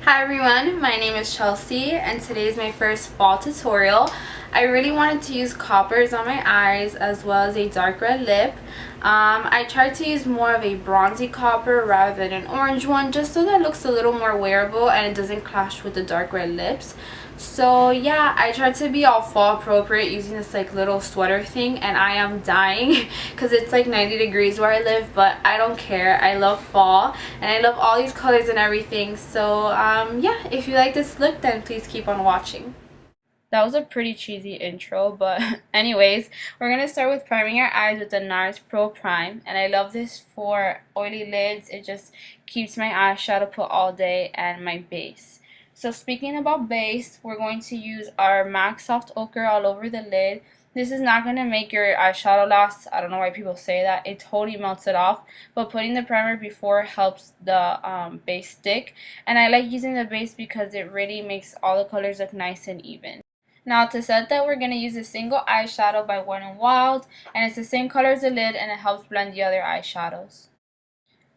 Hi everyone, my name is Chelsea and today is my first fall tutorial. I really wanted to use coppers on my eyes as well as a dark red lip. I tried to use more of a bronzy copper rather than an orange one just so that it looks a little more wearable and it doesn't clash with the dark red lips. So yeah, I tried to be all fall appropriate using this like little sweater thing, and I am dying because it's like 90 degrees where I live, but I don't care. I love fall and I love all these colors and everything. So yeah, if you like this look, then please keep on watching. That was a pretty cheesy intro, but anyways, we're going to start with priming our eyes with the Nars Pro Prime, and I love this for oily lids. It just keeps my eyeshadow put all day and my base. So speaking about base, we're going to use our MAC Soft Ochre all over the lid. This is not going to make your eyeshadow last. I don't know why people say that. It totally melts it off, but putting the primer before helps the base stick. And I like using the base because it really makes all the colors look nice and even. Now to set that, we're going to use a single eyeshadow by Wet n Wild, and it's the same color as the lid and it helps blend the other eyeshadows.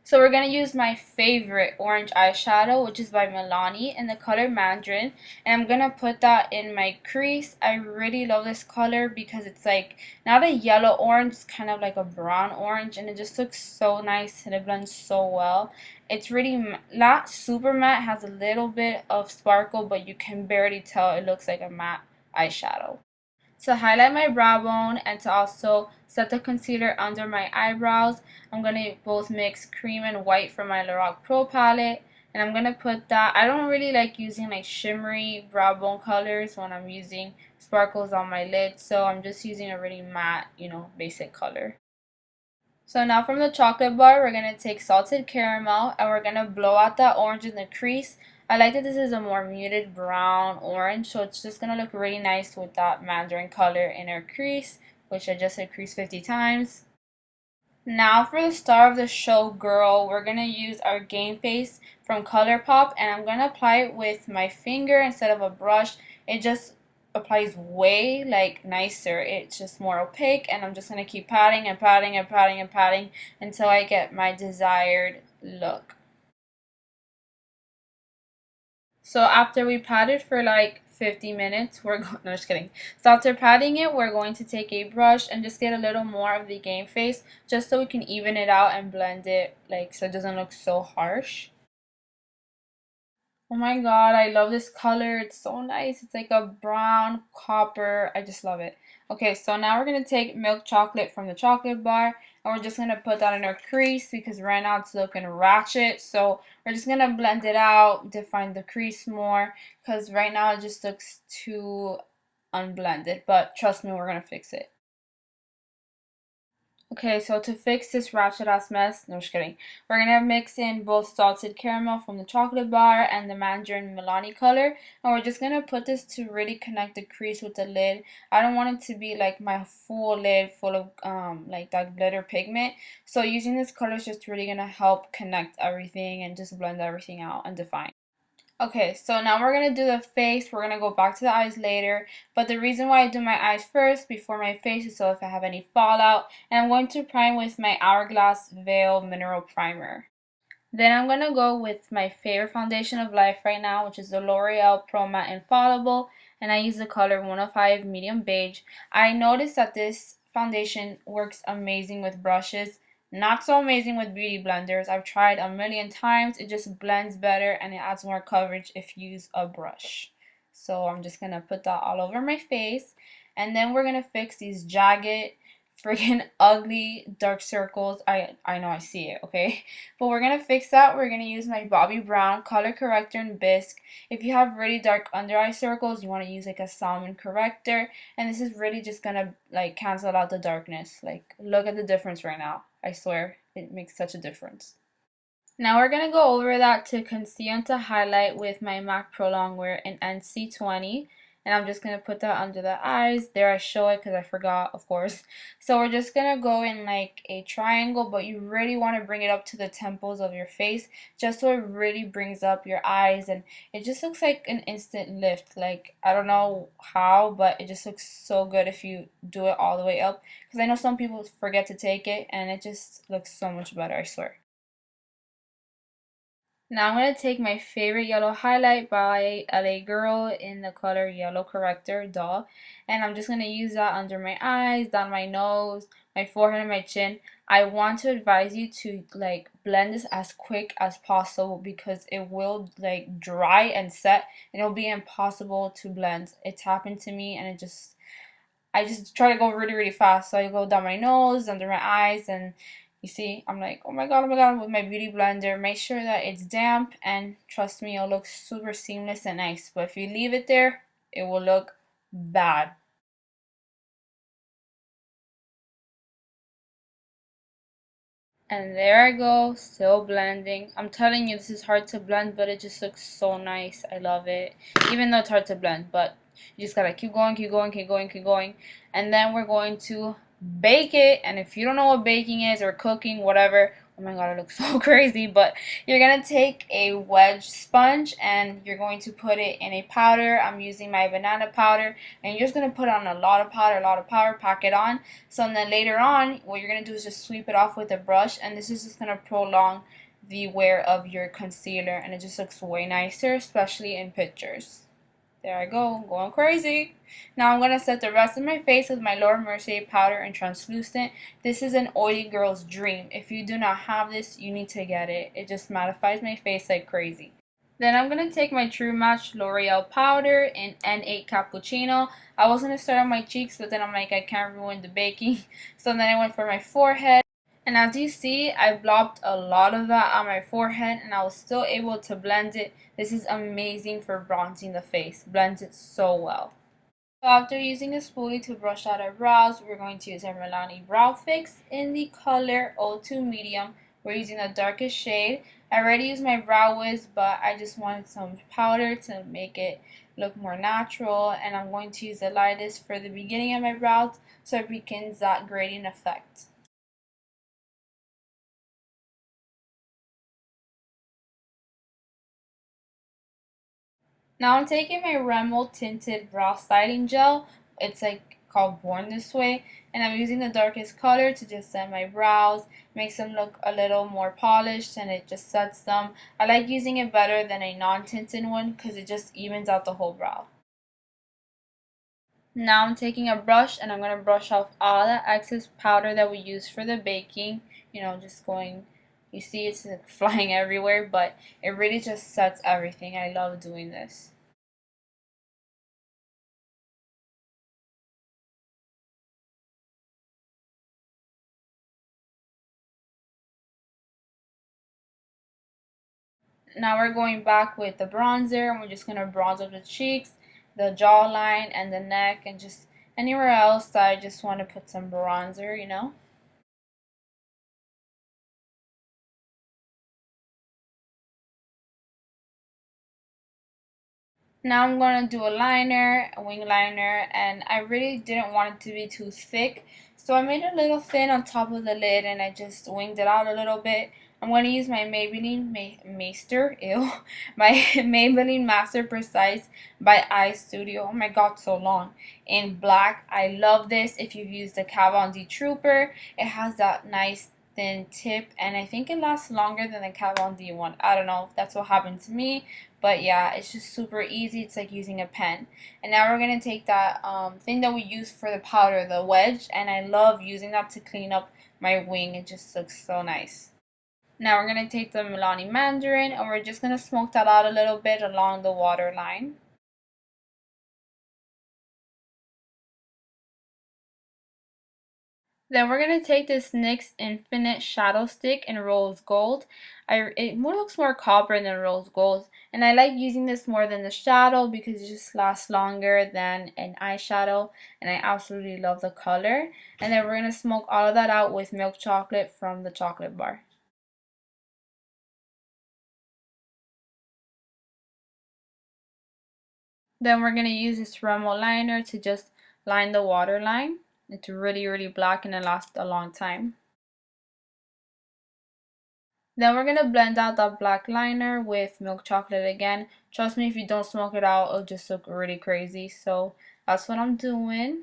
So we're going to use my favorite orange eyeshadow, which is by Milani in the color Mandarin, and I'm going to put that in my crease. I really love this color because it's like not a yellow orange, it's kind of like a brown orange, and it just looks so nice and it blends so well. It's really not super matte, has a little bit of sparkle, but you can barely tell it looks like a matte eyeshadow. To highlight my brow bone and to also set the concealer under my eyebrows, I'm going to both mix cream and white from my Lorac Pro Palette, and I'm going to put that. I don't really like using like shimmery brow bone colors when I'm using sparkles on my lid, so I'm just using a really matte, basic color. So now from the chocolate bar, we're going to take salted caramel and we're going to blow out that orange in the crease. I like that this is a more muted brown orange, so it's just going to look really nice with that Mandarin color in our crease, which I just said crease 50 times. Now for the star of the show, girl, we're going to use our Game Face from Colourpop, and I'm going to apply it with my finger instead of a brush. It just applies way like nicer. It's just more opaque, and I'm just going to keep patting and patting and patting and patting until I get my desired look. So after we pat it for like 50 minutes, no, just kidding. So after patting it, we're going to take a brush and just get a little more of the Game Face just so we can even it out and blend it like so it doesn't look so harsh. Oh my god, I love this color. It's so nice. It's like a brown copper. I just love it. Okay, so now we're going to take milk chocolate from the chocolate bar, and we're just going to put that in our crease because right now it's looking ratchet. So we're just going to blend it out, define the crease more because right now it just looks too unblended. But trust me, we're going to fix it. Okay, so to fix this ratchet ass mess, no, just kidding. We're gonna mix in both salted caramel from the chocolate bar and the Mandarin Milani color, and we're just gonna put this to really connect the crease with the lid. I don't want it to be like my full lid full of like that glitter pigment. So using this color is just really gonna help connect everything and just blend everything out and define. Okay, so now we're going to do the face. We're going to go back to the eyes later. But the reason why I do my eyes first before my face is so if I have any fallout. And I'm going to prime with my Hourglass Veil Mineral Primer. Then I'm going to go with my favorite foundation of life right now, which is the L'Oreal Pro-matte Infallible. And I use the color 105 Medium Beige. I noticed that this foundation works amazing with brushes. Not so amazing with beauty blenders. I've tried a million times. It just blends better and it adds more coverage if you use a brush. So I'm just going to put that all over my face. And then we're going to fix these jagged, freaking ugly dark circles. I know I see it, okay? But we're going to fix that. We're going to use my Bobbi Brown color corrector in bisque. If you have really dark under eye circles, you want to use like a salmon corrector. And this is really just going to like cancel out the darkness. Like look at the difference right now. I swear it makes such a difference. Now we're going to go over that to conceal and to highlight with my MAC Pro Longwear in NC20. And I'm just going to put that under the eyes. There I show it because I forgot, of course. So we're just going to go in like a triangle, but you really want to bring it up to the temples of your face just so it really brings up your eyes. And it just looks like an instant lift. Like, I don't know how, but it just looks so good if you do it all the way up. Because I know some people forget to take it and it just looks so much better, I swear. Now I'm going to take my favorite yellow highlight by LA Girl in the color Yellow Corrector Doll, and I'm just going to use that under my eyes, down my nose, my forehead, and my chin. I want to advise you to like blend this as quick as possible because it will like dry and set and it'll be impossible to blend. It's happened to me and I just try to go really, really fast. So I go down my nose, under my eyes, and you see, I'm like, oh my god, with my beauty blender. Make sure that it's damp, and trust me, it'll look super seamless and nice. But if you leave it there, it will look bad. And there I go, still blending. I'm telling you, this is hard to blend, but it just looks so nice. I love it. Even though it's hard to blend, but you just gotta keep going, keep going, keep going, keep going. And then we're going to bake it. And if you don't know what baking is or cooking, whatever, oh my god, it looks so crazy. But you're gonna take a wedge sponge and you're going to put it in a powder. I'm using my banana powder. And you're just gonna put on a lot of powder, pack it on. So then later on, what you're going to do is just sweep it off with a brush, and this is just going to prolong the wear of your concealer, and it just looks way nicer, especially in pictures. There I go, going crazy. Now I'm going to set the rest of my face with my Laura Mercier powder and translucent. This is an oily girl's dream. If you do not have this, you need to get it. It just mattifies my face like crazy. Then I'm going to take my True Match L'Oreal powder in N8 Cappuccino. I was going to start on my cheeks, but then I'm like, I can't ruin the baking. So then I went for my forehead. And as you see, I blobbed a lot of that on my forehead and I was still able to blend it. This is amazing for bronzing the face. Blends it so well. So after using a spoolie to brush out our brows, we're going to use our Milani Brow Fix in the color 02 Medium. We're using the darkest shade. I already used my brow wiz, but I just wanted some powder to make it look more natural. And I'm going to use the lightest for the beginning of my brows so it begins that gradient effect. Now I'm taking my Rimmel tinted brow styling gel. It's like called Born This Way, and I'm using the darkest color to just set my brows, makes them look a little more polished, and it just sets them. I like using it better than a non-tinted one because it just evens out the whole brow. Now I'm taking a brush and I'm going to brush off all the excess powder that we used for the baking. You know, just going, you see it's like flying everywhere, but it really just sets everything. I love doing this. Now we're going back with the bronzer and we're just going to bronze up the cheeks, the jawline, and the neck, and just anywhere else that I just want to put some bronzer, you know. Now I'm going to do a liner, a wing liner, and I really didn't want it to be too thick. So I made it a little thin on top of the lid and I just winged it out a little bit. I'm going to use my Maybelline my Maybelline Master Precise by Eye Studio. Oh my god, so long. In black. I love this. If you've used the Kat Von D Trooper, it has that nice thin tip and I think it lasts longer than the Kat Von D one. I don't know if that's what happened to me. But yeah, it's just super easy. It's like using a pen. And now we're going to take that thing that we use for the powder, the wedge. And I love using that to clean up my wing. It just looks so nice. Now we're going to take the Milani Mandarin and we're just going to smoke that out a little bit along the waterline. Then we're going to take this NYX Infinite Shadowstick in Rose Gold. It looks more copper than Rose Gold. And I like using this more than the shadow because it just lasts longer than an eyeshadow. And I absolutely love the color. And then we're going to smoke all of that out with milk chocolate from the chocolate bar. Then we're going to use this Rimmel liner to just line the waterline. It's really, really black and it lasts a long time. Then we're going to blend out that black liner with milk chocolate again. Trust me, if you don't smoke it out, it'll just look really crazy. So that's what I'm doing.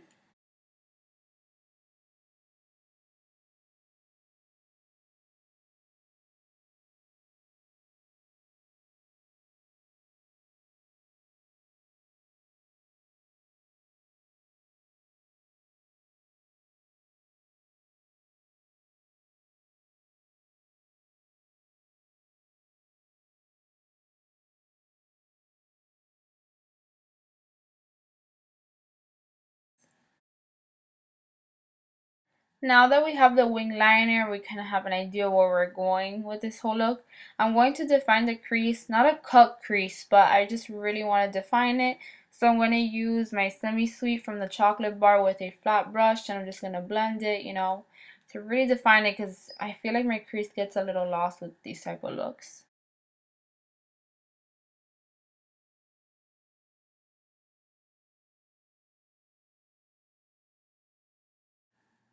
Now that we have the wing liner, we kind of have an idea where we're going with this whole look. I'm going to define the crease, not a cut crease, but I just really want to define it. So I'm going to use my semi-sweet from the chocolate bar with a flat brush, and I'm just going to blend it, you know, to really define it, because I feel like my crease gets a little lost with these type of looks.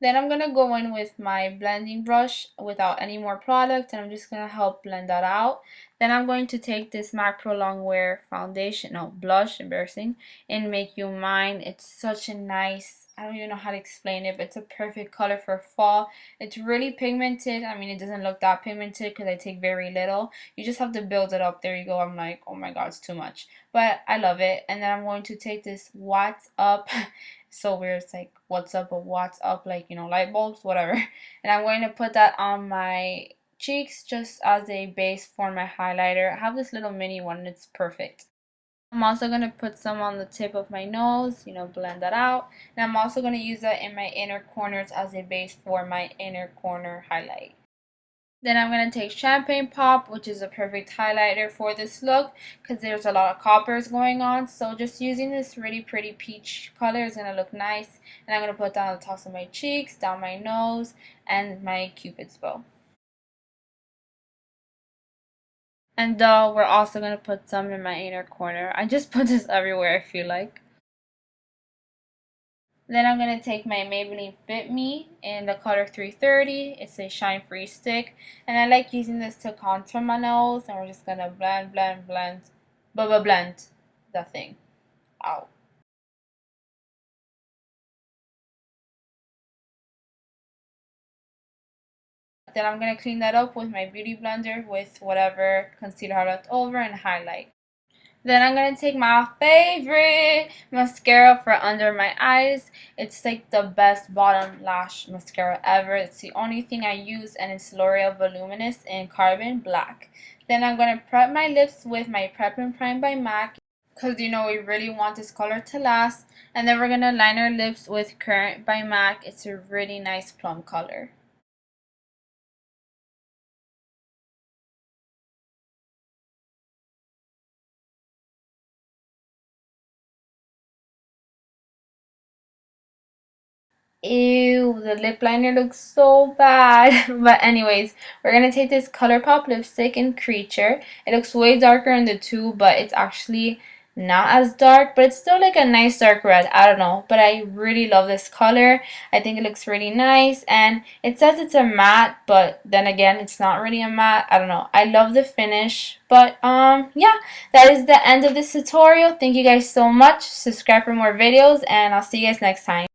Then I'm going to go in with my blending brush without any more product, and I'm just going to help blend that out. Then I'm going to take this MAC Pro Longwear foundation, no, blush, embarrassing, and Make You Mine. It's such a nice, I don't even know how to explain it, but it's a perfect color for fall. It's really pigmented. I mean, it doesn't look that pigmented because I take very little. You just have to build it up. There you go. I'm like, oh my god, it's too much. But I love it. And then I'm going to take this What's Up so weird, it's like what's up or what's up, like, you know, light bulbs, whatever. And I'm going to put that on my cheeks just as a base for my highlighter. I have this little mini one and it's perfect. I'm also going to put some on the tip of my nose, you know, blend that out. And I'm also going to use that in my inner corners as a base for my inner corner highlight. Then I'm going to take Champagne Pop, which is a perfect highlighter for this look because there's a lot of coppers going on. So just using this really pretty peach color is going to look nice. And I'm going to put that on the tops of my cheeks, down my nose, and my Cupid's bow. And we're also going to put some in my inner corner. I just put this everywhere, I feel like. Then I'm going to take my Maybelline Fit Me in the color 330. It's a shine free stick. And I like using this to contour my nose. And we're just going to blend, blend, blend. Blend the thing out. Then I'm going to clean that up with my beauty blender with whatever concealer I left over and highlight. Then I'm going to take my favorite mascara for under my eyes. It's like the best bottom lash mascara ever. It's the only thing I use, and it's L'Oreal Voluminous in Carbon Black. Then I'm going to prep my lips with my prep+prime by MAC because, you know, we really want this color to last. And then we're going to line our lips with Currant by MAC. It's a really nice plum color. Ew, the lip liner looks so bad. But anyways, we're going to take this Colourpop lipstick in Creature. It looks way darker in the tube, but it's actually not as dark. But it's still like a nice dark red. I don't know. But I really love this color. I think it looks really nice. And it says it's a matte, but then again, it's not really a matte. I don't know. I love the finish. But yeah, that is the end of this tutorial. Thank you guys so much. Subscribe for more videos, and I'll see you guys next time.